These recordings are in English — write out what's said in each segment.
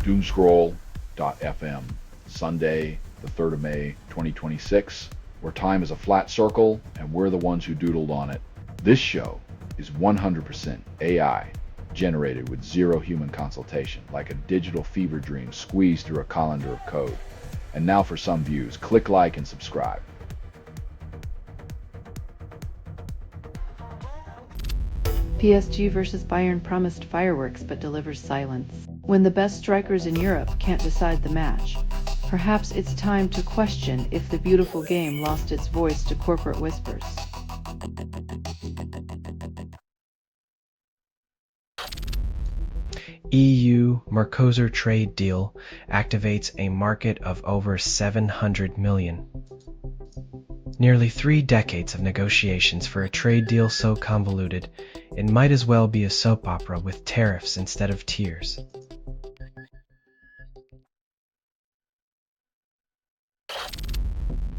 Doomscroll.fm, Sunday, the 3rd of May, 2026, where time is a flat circle and we're the ones who doodled on it. This show is 100% AI, generated with zero human consultation, like a digital fever dream squeezed through a colander of code. And now for some views. Click like and subscribe. PSG versus Bayern promised fireworks but delivers silence. When the best strikers in Europe can't decide the match, perhaps it's time to question if the beautiful game lost its voice to corporate whispers. EU-Mercosur trade deal activates a market of over 700 million. Nearly 3 decades of negotiations for a trade deal so convoluted, it might as well be a soap opera with tariffs instead of tears.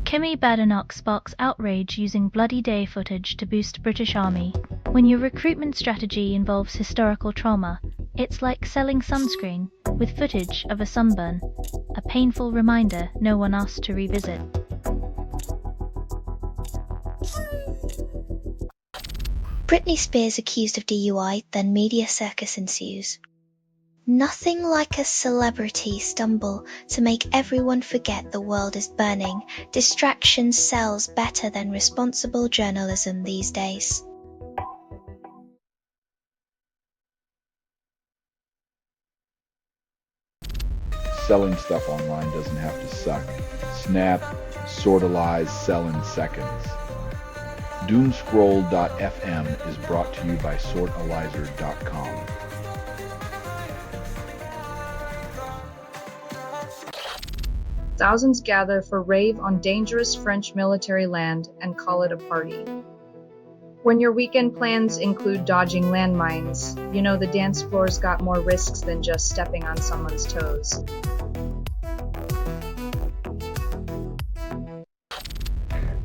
Kimi Badenoch sparks outrage using Bloody Day footage to boost British Army. When your recruitment strategy involves historical trauma, it's like selling sunscreen with footage of a sunburn, a painful reminder no one asked to revisit. Britney Spears accused of DUI, then media circus ensues. Nothing like a celebrity stumble to make everyone forget the world is burning. Distraction sells better than responsible journalism these days. Selling stuff online doesn't have to suck. Snap, sortalize, sell in seconds. Doomscroll.fm is brought to you by sortalizer.com. Thousands gather for rave on dangerous French military land and call it a party. When your weekend plans include dodging landmines, you know the dance floor's got more risks than just stepping on someone's toes.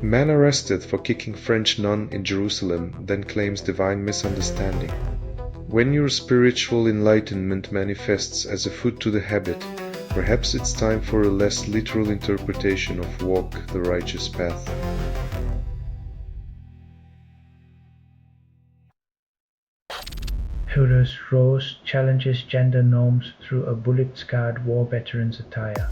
Man arrested for kicking French nun in Jerusalem, then claims divine misunderstanding. When your spiritual enlightenment manifests as a foot to the habit, perhaps it's time for a less literal interpretation of walk the righteous path. Hilda's Rose challenges gender norms through a bullet-scarred war veteran's attire.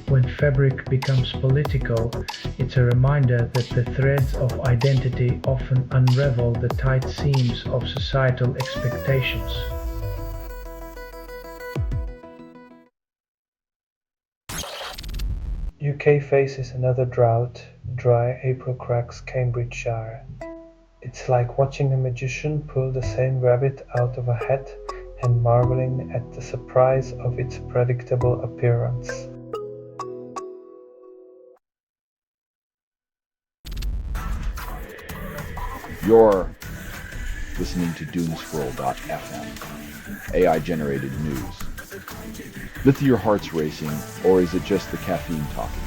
When fabric becomes political, it's a reminder that the threads of identity often unravel the tight seams of societal expectations. UK faces another drought. Dry April cracks Cambridgeshire. It's like watching a magician pull the same rabbit out of a hat and marveling at the surprise of its predictable appearance. You're listening to Doomscroll.fm, AI-generated news. Lift your heart's racing, or is it just the caffeine talking?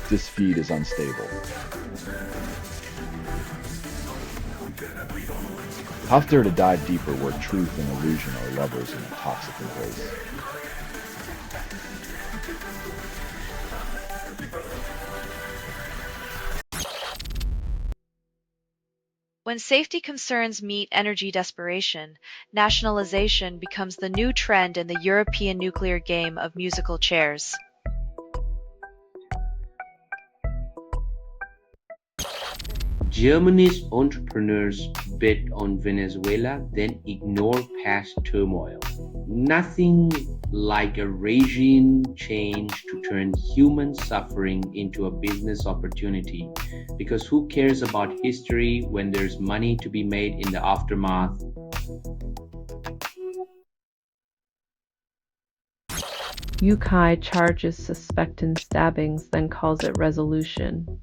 This feed is unstable. How dare to dive deeper where truth and illusion are lovers in a toxic embrace? When safety concerns meet energy desperation, nationalization becomes the new trend in the European nuclear game of musical chairs. Germany's entrepreneurs bet on Venezuela, then ignore past turmoil. Nothing like a regime change to turn human suffering into a business opportunity. Because who cares about history when there's money to be made in the aftermath? UK charges suspect in stabbings, then calls it resolution.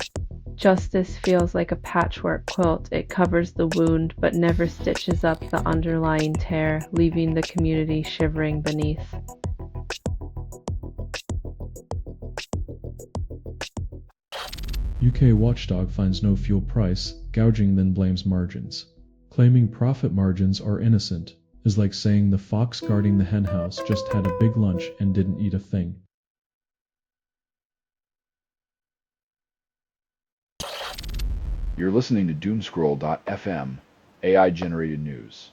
Justice feels like a patchwork quilt. It covers the wound, but never stitches up the underlying tear, leaving the community shivering beneath. UK watchdog finds no fuel price, gouging then blames margins. Claiming profit margins are innocent, is like saying the fox guarding the henhouse just had a big lunch and didn't eat a thing. You're listening to Doomscroll.fm, AI-generated news.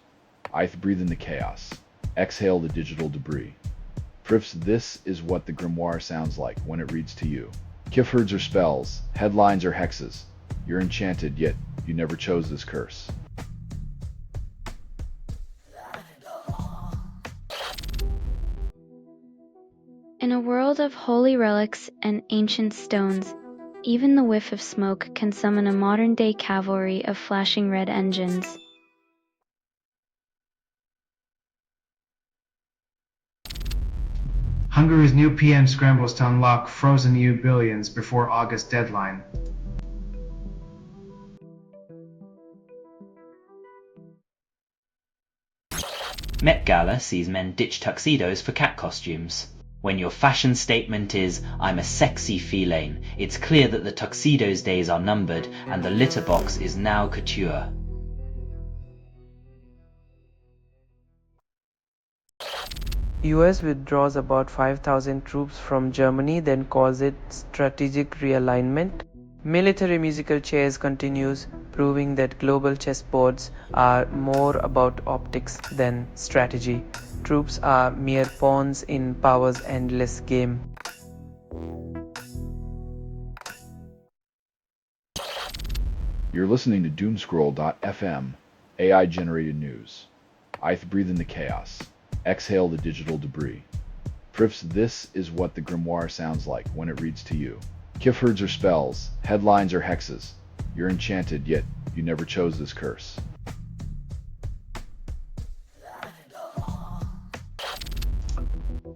I breathe in the chaos. Exhale the digital debris. Frifs, this is what the grimoire sounds like when it reads to you. Keywords are spells, headlines are hexes. You're enchanted, yet you never chose this curse. In a world of holy relics and ancient stones, even the whiff of smoke can summon a modern-day cavalry of flashing red engines. Hungary's new PM scrambles to unlock frozen EU billions before August deadline. Met Gala sees men ditch tuxedos for cat costumes. When your fashion statement is, I'm a sexy feline, it's clear that the tuxedos days are numbered and the litter box is now couture. US withdraws about 5,000 troops from Germany, then calls it strategic realignment. Military musical chairs continues, proving that global chessboards are more about optics than strategy. Troops are mere pawns in power's endless game. You're listening to Doomscroll.fm, AI-generated news. I breathe in the chaos. Exhale the digital debris. Frifs, this is what the grimoire sounds like when it reads to you. Keywords are spells, headlines are hexes. You're enchanted, yet you never chose this curse.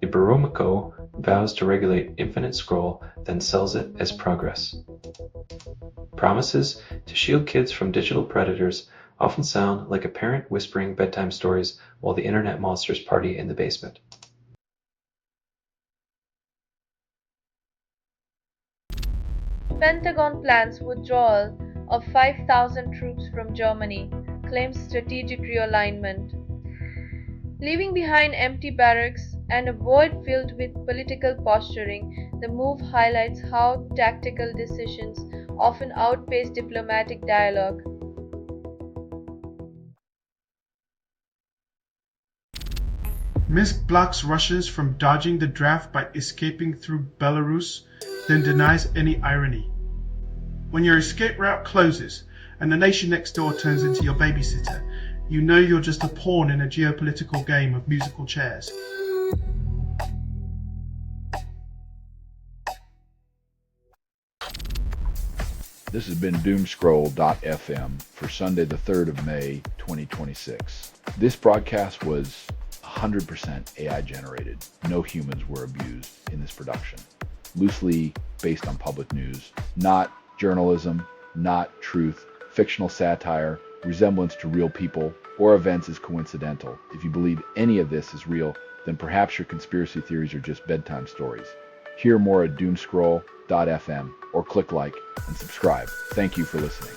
Iberomako vows to regulate Infinite Scroll, then sells it as progress. Promises to shield kids from digital predators often sound like a parent whispering bedtime stories while the internet monsters party in the basement. Pentagon plans withdrawal of 5,000 troops from Germany, claims strategic realignment. Leaving behind empty barracks and a void filled with political posturing, the move highlights how tactical decisions often outpace diplomatic dialogue. Minsk blocks Russians from dodging the draft by escaping through Belarus, then denies any irony. When your escape route closes and the nation next door turns into your babysitter, you know you're just a pawn in a geopolitical game of musical chairs. This has been Doomscroll.fm for Sunday the 3rd of May, 2026. This broadcast was 100% AI generated. No humans were abused in this production. Loosely based on public news, not journalism, not truth, fictional satire, resemblance to real people, or events is coincidental. If you believe any of this is real, then perhaps your conspiracy theories are just bedtime stories. Hear more at Doomscroll.fm or click like and subscribe. Thank you for listening.